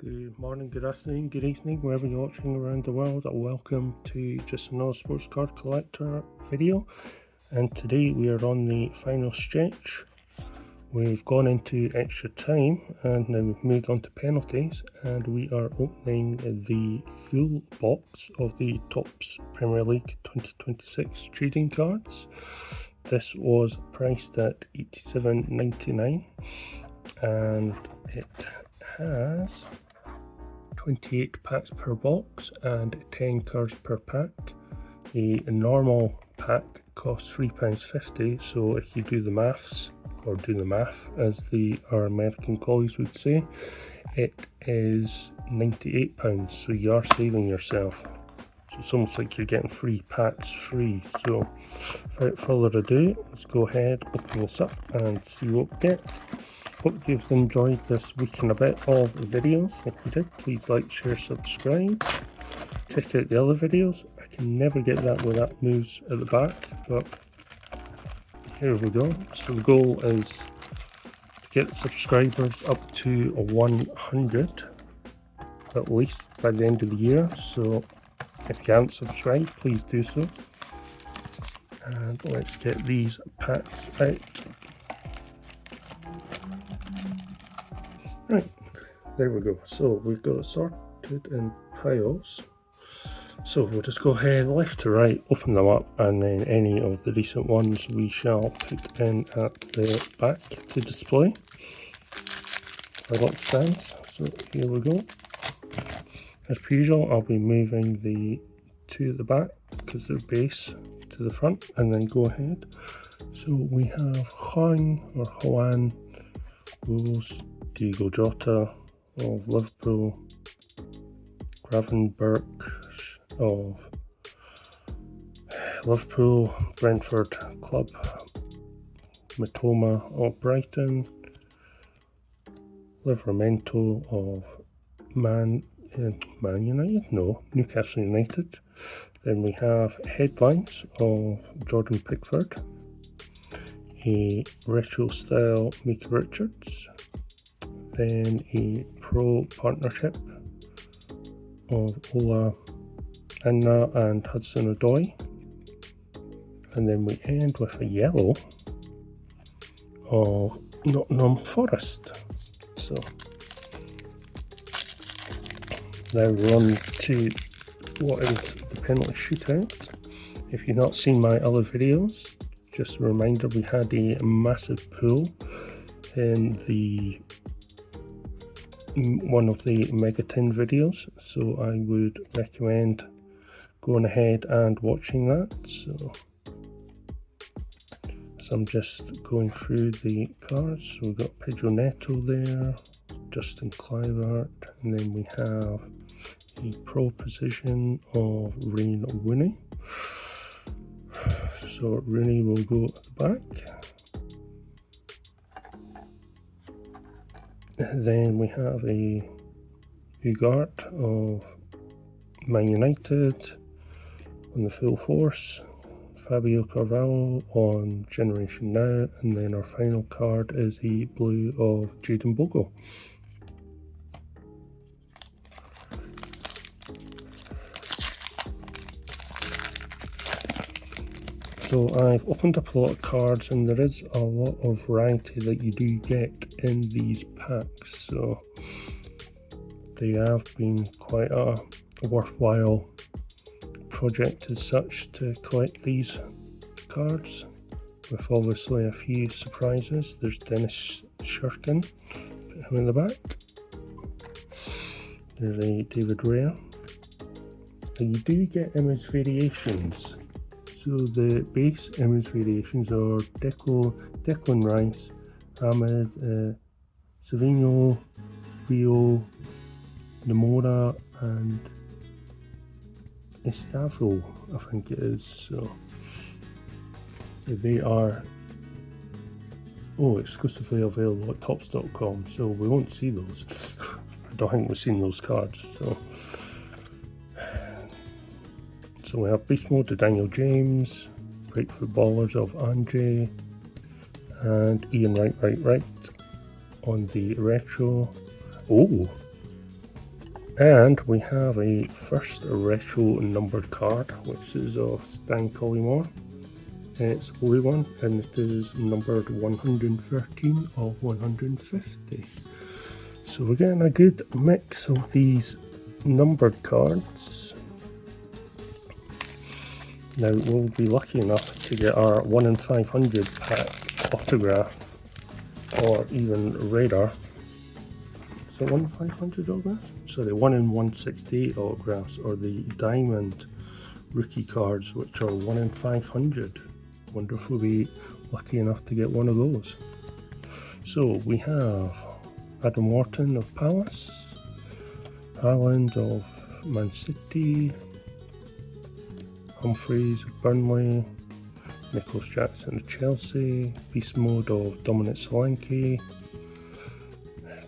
Good morning, good afternoon, good evening, wherever you're watching around the world. Welcome to just another sports card collector video. And today we are on the final stretch. We've gone into extra time and now we've moved on to penalties, and we are opening the full box of the Topps Premier League 2026 trading cards. This was priced at $87.99 and it has 28 packs per box and 10 cards per pack. A normal pack costs £3.50, so if you do the maths, or do the math as our American colleagues would say, it is £98, so you are saving yourself. So it's almost like you're getting 3 packs free. So without further ado, let's go ahead, open this up and see what we get. Hope you've enjoyed this week and a bit of videos. If you did, please like, share, subscribe. Check out the other videos. I can never get that where that moves at the back, but here we go. So the goal is to get subscribers up to 100 at least by the end of the year. So if you haven't subscribed, please do so. And let's get these packs out. Right, there we go. So we've got it sorted in piles. So we'll just go ahead left to right, open them up, and then any of the recent ones we shall put in at the back to display. Our lot stands. So here we go. As per usual, I'll be moving the two at the back because they're base to the front, and then go ahead. So we have Juan Rose, Diego Jota of Liverpool, Gravenberch of Liverpool, Brentford Club, Matoma of Brighton, Livramento of Newcastle United. Then we have Headlines of Jordan Pickford, a retro style Mika Richards, then a pro partnership of Ola Anna and Hudson Odoi, and then we end with a yellow of Nottingham Forest. So now we're on to what is the penalty shootout. If you've not seen my other videos, just a reminder, we had a massive pool in the one of the Mega 10 videos, so I would recommend going ahead and watching that. So I'm just going through the cards. So we've got Pedro Neto there, Justin Kluivert, and then we have the pro position of Wayne Rooney. So Rooney will go at the back. Then we have a Ugarte of Man United on the full force, Fabio Carvalho on Generation Now, and then our final card is the blue of Jayden Bogle. So I've opened up a lot of cards, and there is a lot of variety that you do get in these packs, so they have been quite a worthwhile project as such to collect these cards, with obviously a few surprises. There's Dennis Shirkin, put him in the back. There's a David Raya, and you do get image variations. So the base image variations are Declan Rice, Ahmed, Savino, Rio, Namora, and Estavro, I think it is. So they are exclusively available at Topps.com, so we won't see those. I don't think we've seen those cards. So we have Beast Mode to Daniel James, Great Footballers of Andre, and Ian Wright on the retro. Oh, And we have a first retro numbered card, which is of Stan Collymore. It's a blue one, and it is numbered 113 of 150. So we're getting a good mix of these numbered cards. Now we'll be lucky enough to get our 1 in 500 pack autograph, or even rarer. So 1 in 500 autographs? Sorry, 1 in 168 autographs, or the diamond rookie cards, which are 1 in 500. Wonder if we'll be lucky enough to get one of those. So we have Adam Wharton of Palace, Haaland of Man City, Humphreys of Burnley, Nicholas Jackson of Chelsea, Beast Mode of Dominic Solanke,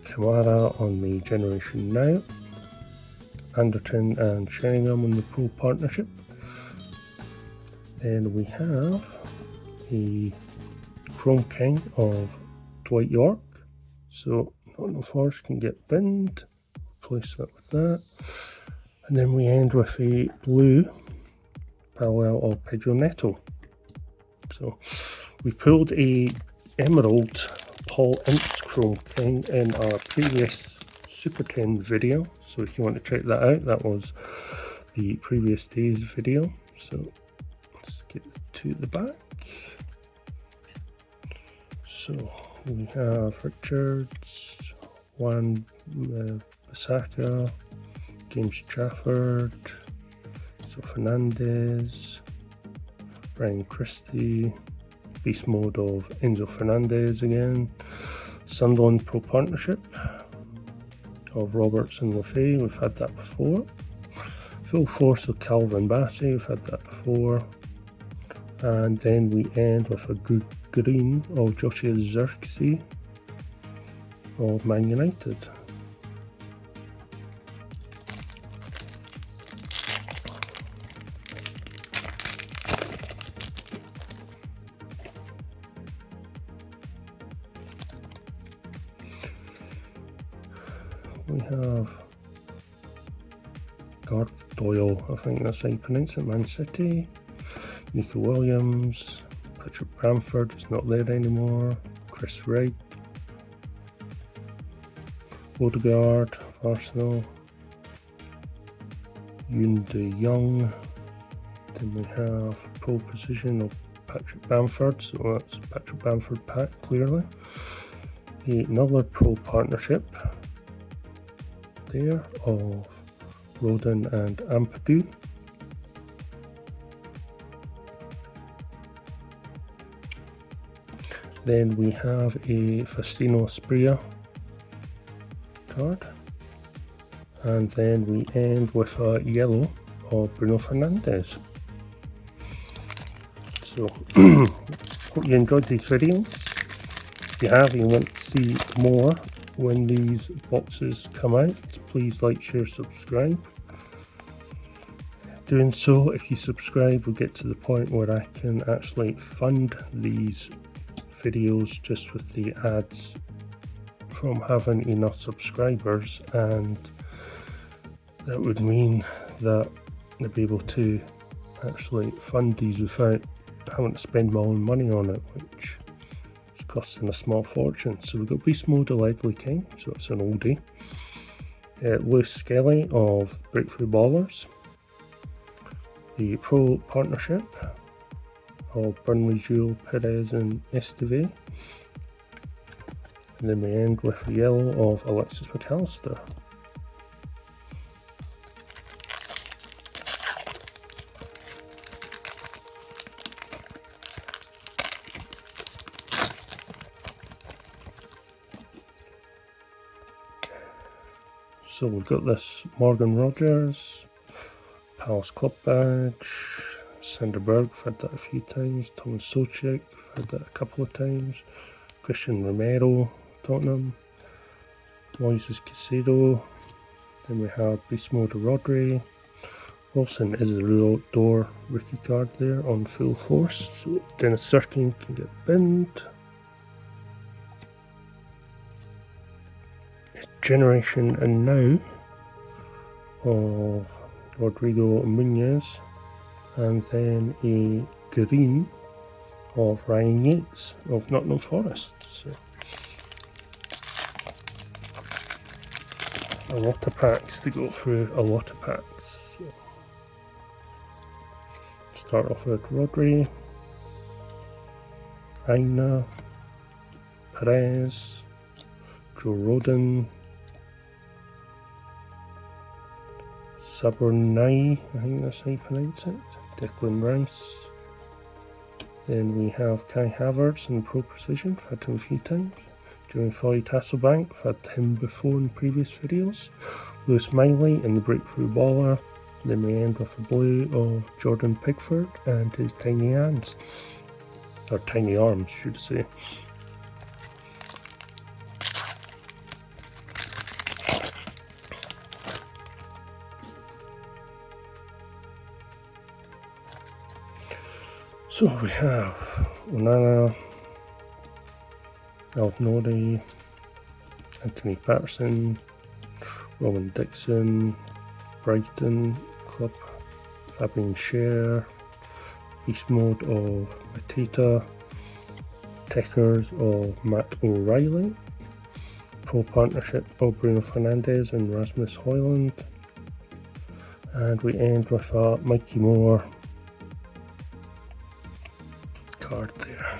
Kamara on the Generation Now, Anderton and Sheringham on the Pro Partnership. Then we have a Chrome King of Dwight York, so Nottingham Forest can get binned, replace that with that. And then we end with a blue parallel of Pedro Neto. So we pulled a Emerald Paul Ince Chrome King in our previous Super 10 video, so if you want to check that out, that was the previous day's video. So let's get to the back. So we have Richards, Juan Bissaka, James Trafford, so Fernandez, Brian Christie, Beast Mode of Enzo Fernandez again, Sunderland Pro Partnership of Roberts and Lefay, we've had that before. Full Force of Calvin Bassey, we've had that before. And then we end with a good green of Joshua Zirkzee of Man United. We have Garth Doyle, I think that's how you pronounce it, Man City. Nico Williams, Patrick Bamford is not there anymore, Chris Wright, Odegaard, Arsenal, Yoon De Young. Then we have pole position of Patrick Bamford, so that's Patrick Bamford pack clearly. Another pro partnership there of Rodon and Ampadu. Then we have a Faustino Asprilla card, and then we end with a yellow of Bruno Fernandes. So hope you enjoyed these videos. If you have and you want to see more when these boxes come out, please like, share, subscribe. Doing so, if you subscribe, we'll get to the point where I can actually fund these videos just with the ads from having enough subscribers, and that would mean that I'll be able to actually fund these without having to spend my own money on it, which is costing a small fortune. So we've got Beast Mode of Ledley King, so it's an oldie. Lewis Skelly of Breakthrough Ballers, the Pro Partnership of Burnley, Jules, Perez and Esteve. And then we end with a yellow of Alexis McAllister. So we've got this Morgan Rogers, Palace Club Badge, Sanderberg, we've had that a few times, Thomas Soucek, we've had that a couple of times, Christian Romero, Tottenham, Moises Caicedo, then we have Beast Mode of Rodri, Wilson is a door rookie card there on Full Force, so Dennis Sirkin can get binned. Generation and Now of Rodrigo Munoz, and then a green of Ryan Yates of Nottingham Forest. So a lot of packs to go through, a lot of packs. So start off with Rodri, Aina, Perez, Joe Rodon, Sabernai, I think that's how you pronounce it, Declan Rice. Then we have Kai Havertz in Pro Precision, I've had him a few times. During Folly Tasselbank, I've had him before in previous videos. Lewis Miley in the Breakthrough Baller. Then we end with a blue of Jordan Pickford and his tiny hands. Or tiny arms, should I say. So we have Onana, Alnori, Anthony Patterson, Rowan Dixon, Brighton Club, Fabian Scher, Beast Mode of Mateta, Tickers of Matt O'Reilly, Pro Partnership of Bruno Fernandes and Rasmus Højlund, and we end with a Mikey Moore card there.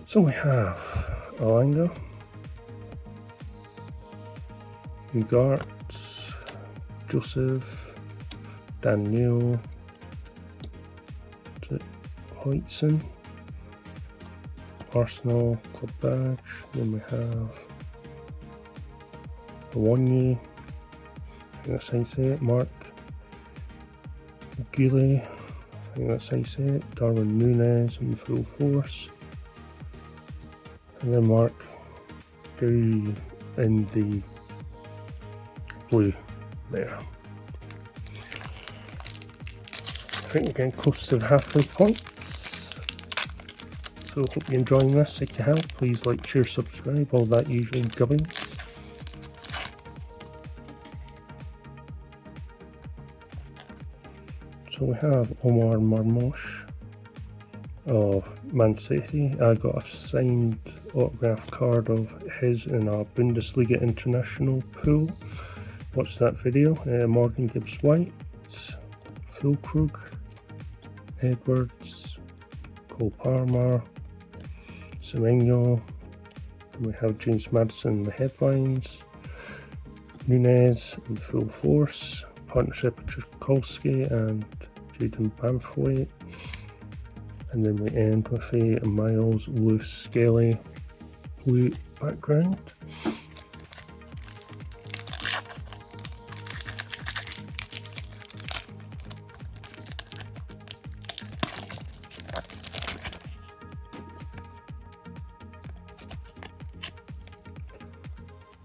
So we have Alanga, Ugart, Joseph, Daniel, Hoytson, Arsenal Club Badge. Then we have Awonyi, I think that's how you say it, Mark Gully, I think that's how you say it, Darwin Núñez in Full Force, and then Mark Gully in the blue there. I think we're getting close to the halfway point. So hope you're enjoying this. If you have, please like, share, subscribe, all that usual gubbins. So we have Omar Marmoush of Man City. I got a signed autograph card of his in our Bundesliga International pool. Watch that video. Morgan Gibbs White, Fulkrug, Edwards, Cole Palmer, Semenyo. We have James Maddison in the headlines, Núñez in Full Force, partnership with Tchaikovsky and Jayden Banthwaite, and then we end with a Miles Lewis Skelly blue background.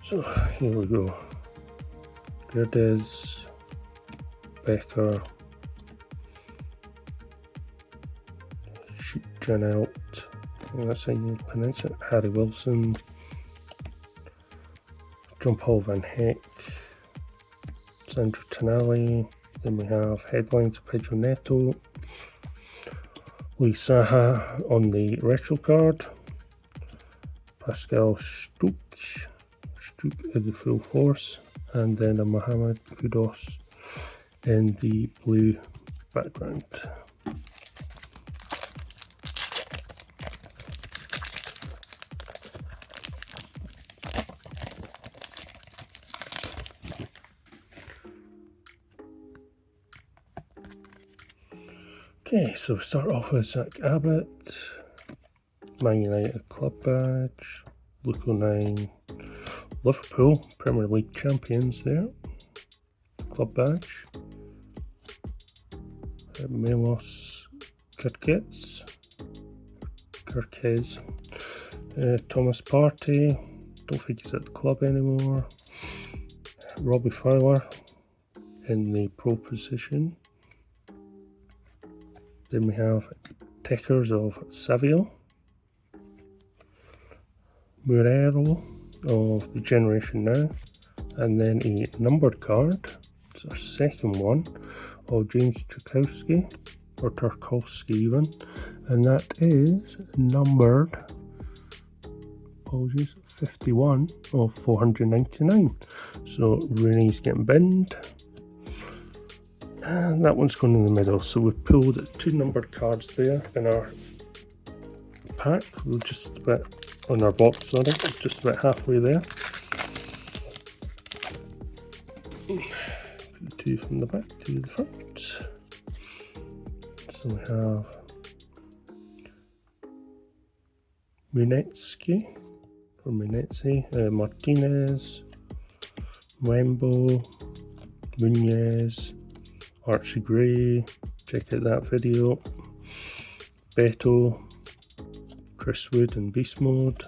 So here we go. Gerdes, Becker, Janelt, that's how you pronounce it, Harry Wilson, John Paul Van Heck, Sandro Tonali. Then we have headlines Pedro Neto, Luis Saha on the retro card, Pascal Stuk in the Full Force, and then a Mohamed Kudus in the blue background. Okay, so start off with Zach Abbott, Man United Club Badge, Luke 09, Liverpool Premier League champions there, Club Badge, Milos Kirkez, Thomas Partey, don't think he's at the club anymore, Robbie Fowler in the pro position, Then we have tickers of Savio, Murero of the Generation Now, and then a numbered card. It's our second one of James Tarkowski, or Tarkowski even, and that is numbered, apologies, 51 of 499. So Rooney's getting binned, and that one's going in the middle. So we've pulled 2 numbered cards there in our pack. We're just about on our box, sorry, just about halfway there. 2 from the back to the front. So we have Munetski, or Munetzi, Martinez, Wembo, Munez, Archie Gray, check out that video, Beto, Chris Wood in Beast Mode,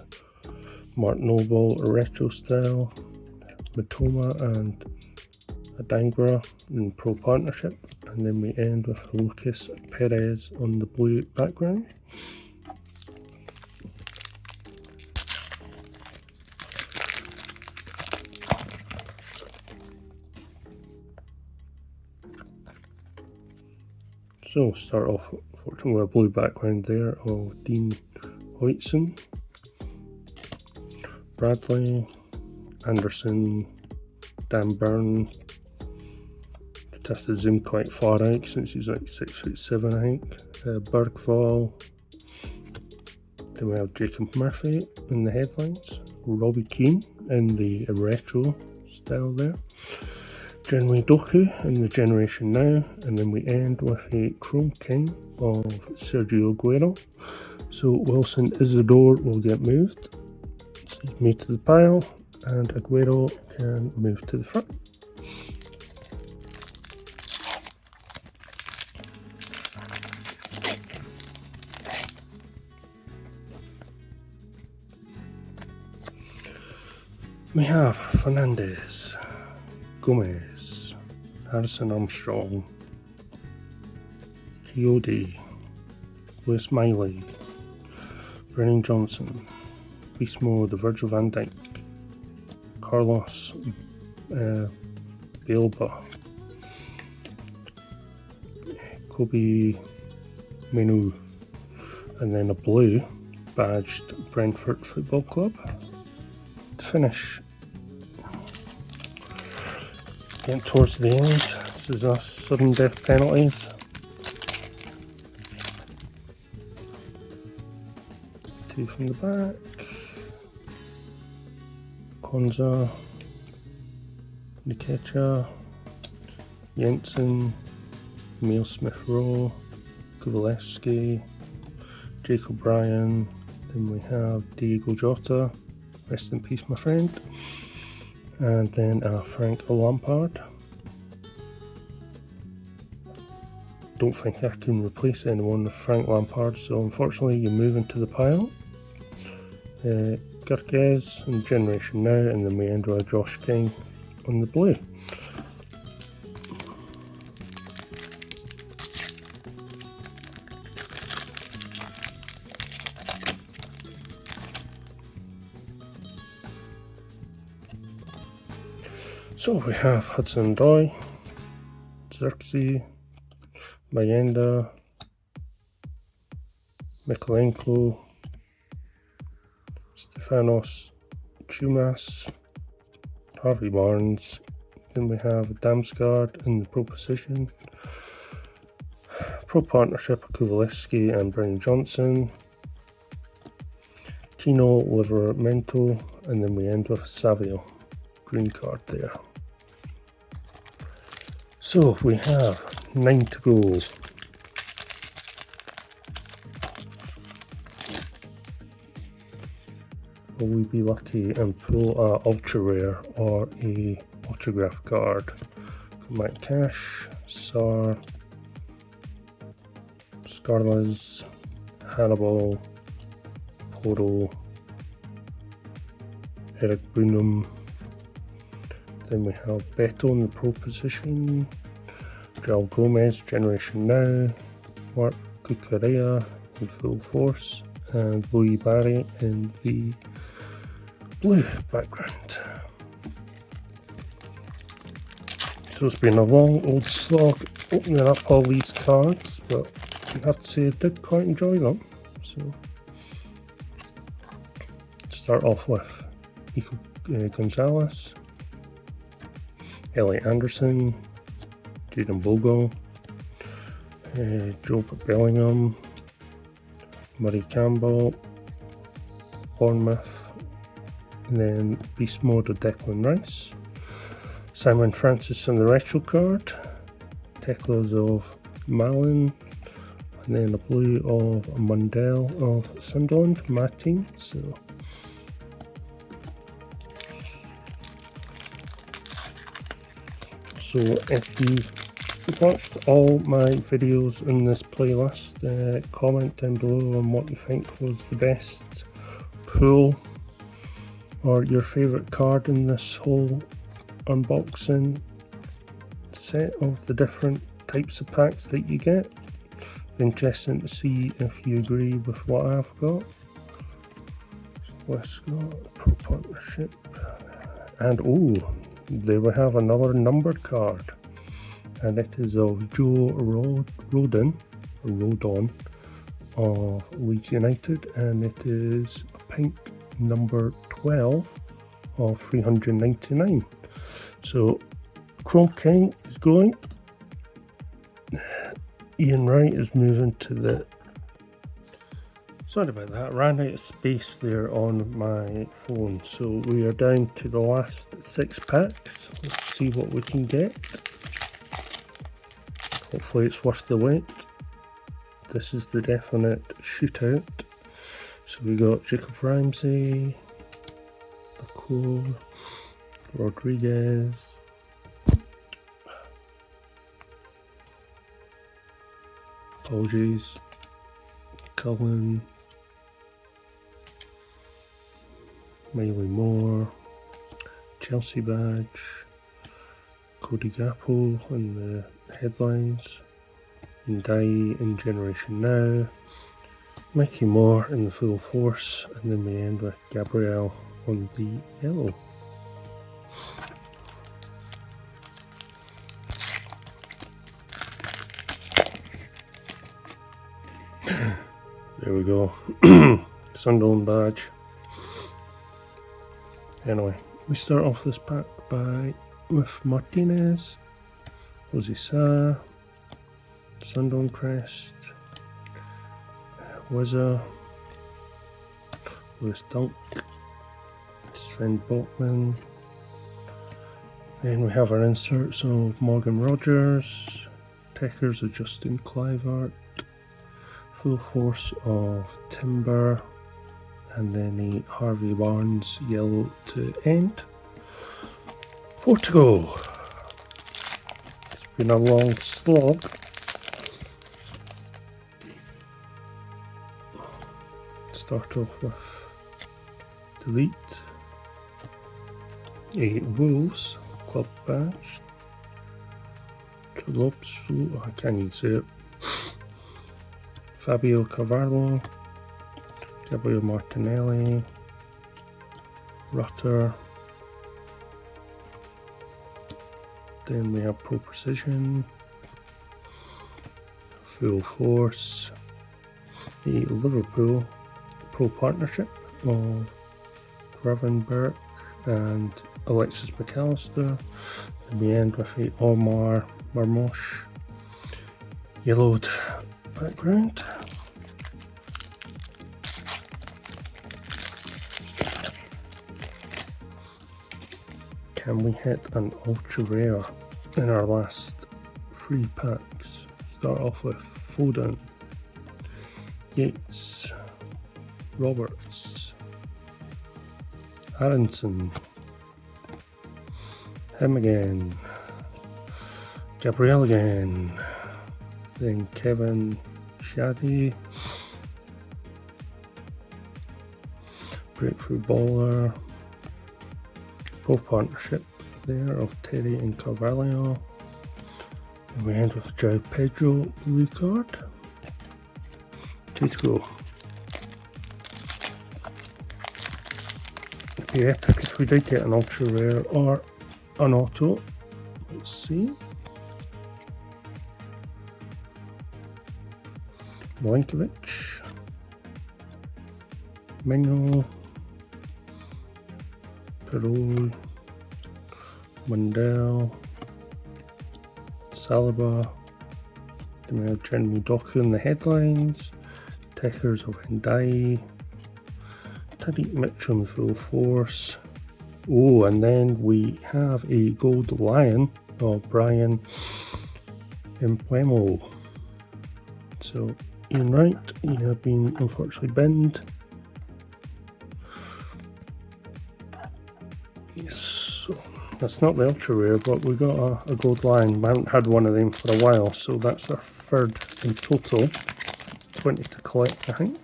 Mark Noble Retro Style, Matoma and Adangra in Pro Partnership, and then we end with Lucas Perez on the blue background. So start off unfortunately with a blue background there of Dean Hoytson, Bradley, Anderson, Dan Byrne. You'd have to zoom quite far out since he's like 6'7", I think. Bergvall. Then we have Jacob Murphy in the headlines, Robbie Keane in the retro style there, Genway Doku in the Generation Now, and then we end with a Chrome King of Sergio Aguero. So Wilson Isidore will get moved. So he's moved to the pile, and Aguero can move to the front. We have Fernandez, Gomez, Harrison Armstrong, Coyote, Lewis Miley, Brennan Johnson, Beast Mode, Virgil van Dijk, Carlos Bielba, Kobe Menu, and then a blue badged Brentford Football Club. To finish, getting towards the end, this is our sudden death penalties. 2 from the back, Konza, Nikecha, Jensen, Emil Smith-Rowe, Kuvalevsky, Jake O'Brien, then we have Diego Jota, rest in peace my friend, and then Frank Lampard. Don't think I can replace anyone with Frank Lampard, so unfortunately you move into the pile. Gurkez in Generation Now, and then we end with Josh King on the blue. So we have Hudson Odoi, Xerxes, Mayenda, Mikolenko, Stefanos Chumas, Harvey Barnes. Then we have Damsgaard in the Pro Position, Pro Partnership, Kuvalevsky and Brennan Johnson, Tino Livramento, and then we end with Savio, green card there. So we have 9 to go. Will we be lucky and pull a ultra rare or a autograph card? Mike Cash, Sar, Scarlas, Hannibal, Poro, Eric Brunham. Then we have Beto in the Pro Position, Joel Gomez, Generation Now, Mark Cucurella in full force, and Louis Barry in the blue background. So it's been a long old slog opening up all these cards, but I have to say I did quite enjoy them. So start off with Nico Gonzalez, Elliot Anderson, Jaden Bogle, Joe Bellingham, Murray Campbell, Bournemouth, and then Beast Mode of Declan Rice, Simon Francis on the retro card, Teclas of Malin, and then a blue of Mundell of Sunderland, my team. So if you've watched all my videos in this playlist, comment down below on what you think was the best pull or your favourite card in this whole unboxing set of the different types of packs that you get. Interesting to see if you agree with what I've got. Let's go Pro Partnership, and oh, there we have another numbered card, and it is of Joe Rodon of Leeds United, and it is a pink number 12 of 399. So Chrome King is going. Ian Wright is moving to the... Sorry about that, ran out of space there on my phone. So we are down to the last 6 packs. Let's see what we can get. Hopefully it's worth the wait. This is the definite shootout. So we got Jacob Ramsey, Nicole, Rodriguez, apologies, Cullen, Miley Moore, Chelsea badge, Cody Gappo on the headlines, Ndai in Generation Now, Mickey Moore in the full force, and then we end with Gabriel on the yellow. There we go. Sunderland badge. Anyway, we start off this pack with Martinez, Jose Sa, Sunderland crest, Wizza, Lewis Dunk, Sven Botman. Then we have our inserts of Morgan Rogers, Techers of Justin Clivert, full force of Timber, and then a Harvey Barnes yellow to end. 4 to go. It's been a long slog. Start off with Delete, a Wolves club badge, Trolopsu, I can't even say it, Fabio Carvalho, Gabriel Martinelli, Rutter. Then we have Pro Precision, Full Force, a Liverpool Pro Partnership of Gravenberg and Alexis McAllister. And we end with a Omar Marmosh yellowed background. Can we hit an ultra rare in our last 3 packs? Start off with Foden, Yates, Roberts, Aronson, him again, Gabriel again, then Kevin Shaddy, Breakthrough Baller, Pro Partnership there of Terry and Carvalho, and we end with João Pedro blue card. 2 to go. It'd be epic if we did get an ultra rare or an auto. Let's see. Milinkovic, Mino, Perot, Mundell, Saliba. Then we have Jeremy Doku in the headlines, Techers of Hendai, Tariq Mitchell in full force. Oh, and then we have a gold lion of Brian Mbeumo. So Ian Wright, you have been unfortunately binned. Yes, so that's not the ultra rare, but we got a gold lion. We haven't had one of them for a while, so that's our third in total. 20 to collect, I think.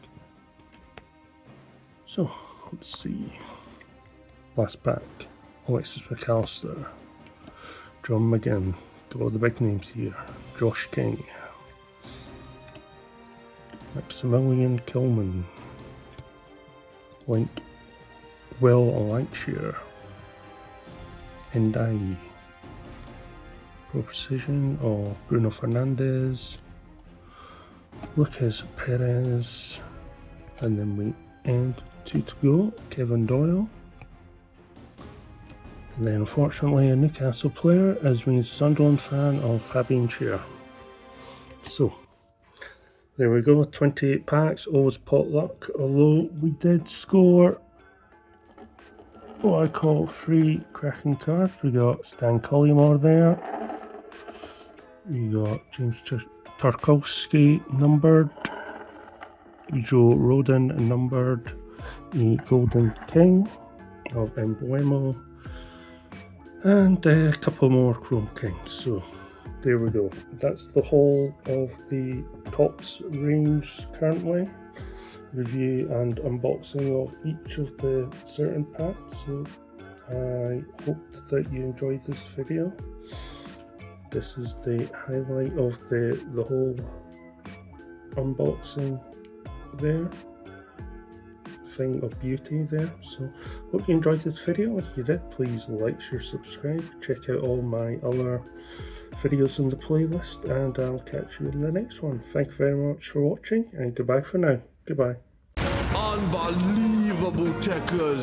So let's see. Last pack. Alexis McAllister, John McGinn. Got all the big names here. Josh King, Maximilian Kilman, Link, Will Lancashire, Ndai, Pro Precision of Bruno Fernandes, Lucas Perez, and then we end 2 to go, Kevin Doyle. And then unfortunately a Newcastle player, as means Sunderland fan of Fabian Schär. So there we go, 28 packs, always pot luck, although we did score what I call 3 cracking cards. We got Stan Collymore there, we got James Tarkowski numbered, Joe Rodon numbered, a Golden King of Mbeumo, and a couple more Chrome Kings. So there we go. That's the whole of the Topps range currently. Review and unboxing of each of the certain packs. So I hoped that you enjoyed this video. This is the highlight of the whole unboxing there. Thing of beauty there. So hope you enjoyed this video. If you did, please like, share, subscribe. Check out all my other videos in the playlist, and I'll catch you in the next one. Thank you very much for watching, and goodbye for now. Goodbye. Unbelievable Techers.